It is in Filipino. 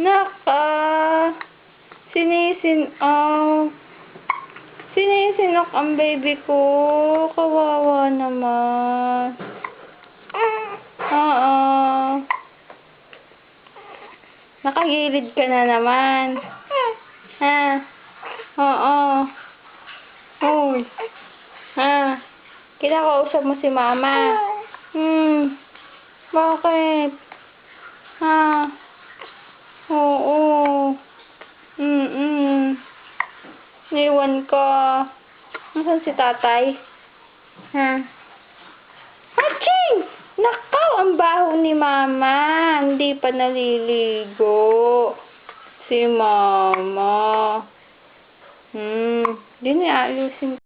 Naka. Sinisinok ang baby ko. Kawawa naman. Oo. Nakagilid ka na naman. Ha? Oo. Hoy. Ha? Kinakausap mo si mama. Bakit? Ha? Oo. Naiwan ka. Nasaan si tatay? Ha? Aching! Nakaw! Ang baho ni mama. Hindi pa naliligo. Si mama. Hindi na ayusin